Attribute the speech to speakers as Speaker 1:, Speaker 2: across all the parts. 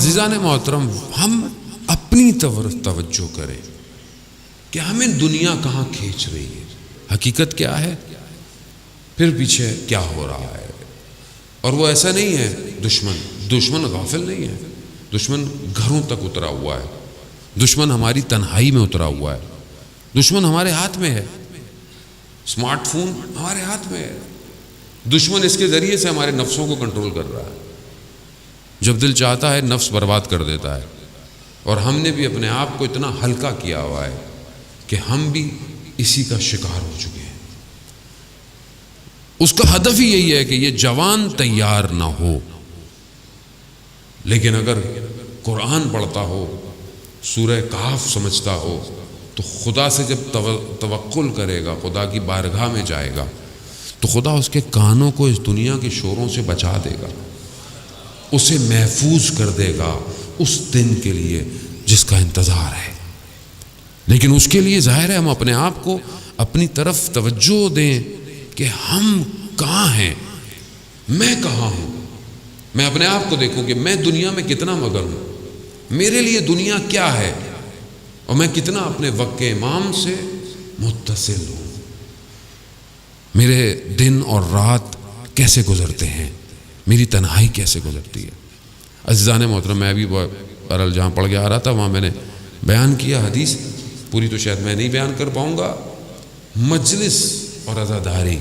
Speaker 1: عزیزان محترم ہم اپنی توجہ کریں کہ ہمیں دنیا کہاں کھینچ رہی ہے، حقیقت کیا ہے، پھر پیچھے کیا ہو رہا ہے۔ اور وہ ایسا نہیں ہے دشمن غافل نہیں ہے، دشمن گھروں تک اترا ہوا ہے، دشمن ہماری تنہائی میں اترا ہوا ہے، دشمن ہمارے ہاتھ میں ہے، اسمارٹ فون ہمارے ہاتھ میں ہے، دشمن اس کے ذریعے سے ہمارے نفسوں کو کنٹرول کر رہا ہے، جب دل چاہتا ہے نفس برباد کر دیتا ہے۔ اور ہم نے بھی اپنے آپ کو اتنا ہلکا کیا ہوا ہے کہ ہم بھی اسی کا شکار ہو چکے ہیں۔ اس کا ہدف ہی یہی ہے کہ یہ جوان تیار نہ ہو، لیکن اگر قرآن پڑھتا ہو، سورہ کہف سمجھتا ہو، تو خدا سے جب توکل کرے گا، خدا کی بارگاہ میں جائے گا، تو خدا اس کے کانوں کو اس دنیا کے شوروں سے بچا دے گا، اسے محفوظ کر دے گا اس دن کے لیے جس کا انتظار ہے۔ لیکن اس کے لیے ظاہر ہے ہم اپنے آپ کو اپنی طرف توجہ دیں کہ ہم کہاں ہیں، میں کہاں ہوں، میں اپنے آپ کو دیکھوں کہ میں دنیا میں کتنا مگن ہوں، میرے لیے دنیا کیا ہے، اور میں کتنا اپنے وقت کے امام سے متصل ہوں، میرے دن اور رات کیسے گزرتے ہیں، میری تنہائی کیسے گزرتی ہے۔ عزیزان محترم، میں ابھی بہرحال جہاں پڑھ کے آ رہا تھا وہاں میں نے بیان کیا حدیث، پوری تو شاید میں نہیں بیان کر پاؤں گا۔ مجلس اور عزاداری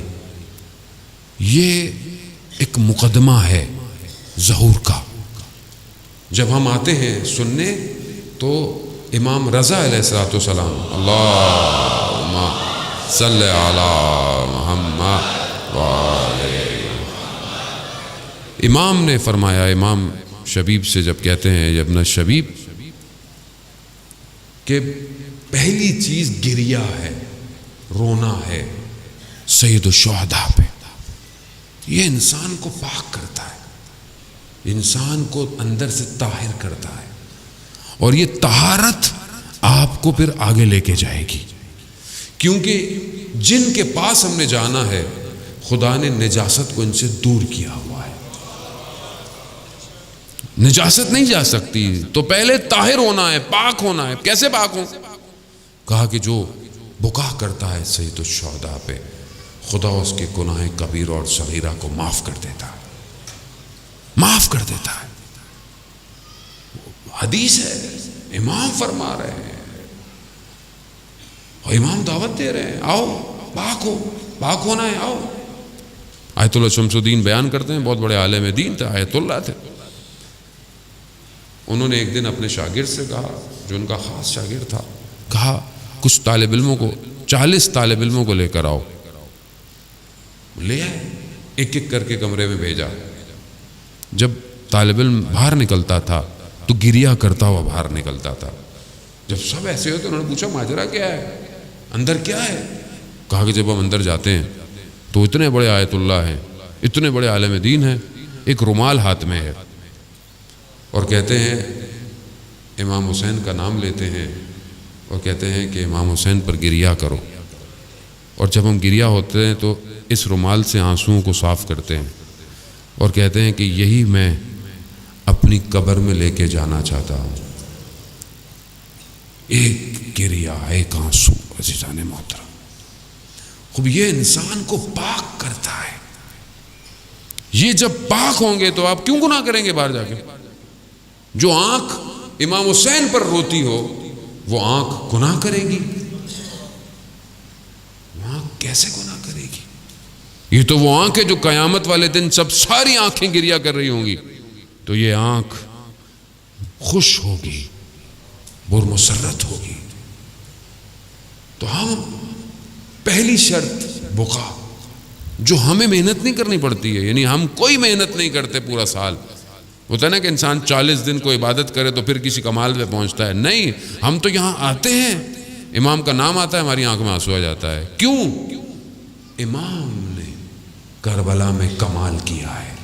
Speaker 1: یہ ایک مقدمہ ہے ظہور کا۔ جب ہم آتے ہیں سننے تو امام رضا علیہ السلام، اللہم صلی علی محمد وآلہ، امام نے فرمایا، امام شبیب سے جب کہتے ہیں ابن شبیب کہ پہلی چیز گریہ ہے، رونا ہے سید الشہداء پہ، یہ انسان کو پاک کرتا ہے، انسان کو اندر سے طاہر کرتا ہے، اور یہ طہارت آپ کو پھر آگے لے کے جائے گی، کیونکہ جن کے پاس ہم نے جانا ہے خدا نے نجاست کو ان سے دور کیا ہوا ہے۔ نجاست نہیں جا سکتی، تو پہلے طاہر ہونا ہے، پاک ہونا ہے۔ کیسے پاک ہوں؟ کہا کہ جو بکا کرتا ہے سید الشہداء پہ، خدا اس کے گناہ کبیر اور صغیرہ کو معاف کر دیتا ہے، معاف کر دیتا ہے۔ حدیث ہے، امام فرما رہے ہیں اور امام دعوت دے رہے ہیں، آؤ پاک ہو، پاک ہونا ہے، آؤ۔ آیت اللہ شمس الدین بیان کرتے ہیں، بہت بڑے عالم دین تھے، آیت اللہ تھے۔ انہوں نے ایک دن اپنے شاگرد سے کہا، جو ان کا خاص شاگرد تھا، کہا کچھ طالب علموں کو، 40 طالب علموں کو لے کر آؤ۔ لے آئے، ایک ایک کر کے کمرے میں بھیجا۔ جب طالب علم باہر نکلتا تھا تو گریہ کرتا ہوا باہر نکلتا تھا۔ جب سب ایسے ہوتے انہوں نے پوچھا ماجرا کیا ہے، اندر کیا ہے؟ کہا کہ جب ہم اندر جاتے ہیں تو اتنے بڑے آیت اللہ ہیں، اتنے بڑے عالم دین ہیں، ایک رومال ہاتھ میں ہے، اور کہتے ہیں امام حسین کا نام لیتے ہیں اور کہتے ہیں کہ امام حسین پر گریہ کرو، اور جب ہم گریہ ہوتے ہیں تو اس رومال سے آنسوؤں کو صاف کرتے ہیں اور کہتے ہیں کہ یہی میں اپنی قبر میں لے کے جانا چاہتا ہوں۔ ایک گریہ، ایک آنسو، عزیزان محترم، خوب یہ انسان کو پاک کرتا ہے۔ یہ جب پاک ہوں گے تو آپ کیوں گناہ کریں گے باہر جا کے؟ جو آنکھ امام حسین پر روتی ہو وہ آنکھ گناہ کرے گی؟ وہ آنکھ کیسے گناہ کرے گی؟ یہ تو وہ آنکھ ہے جو قیامت والے دن سب ساری آنکھیں گریہ کر رہی ہوں گی، تو یہ آنکھ خوش ہوگی، پرمسرت ہوگی۔ تو ہم پہلی شرط بکا، جو ہمیں محنت نہیں کرنی پڑتی ہے، یعنی ہم کوئی محنت نہیں کرتے پورا سال۔ ہوتا ہے نا کہ انسان 40 دن کو عبادت کرے تو پھر کسی کمال پہ پہنچتا ہے، نہیں، ہم تو یہاں آتے ہیں، امام کا نام آتا ہے، ہماری آنکھ میں آنسو آ جاتا ہے۔ کیوں؟ امام نے کربلا میں کمال کیا ہے،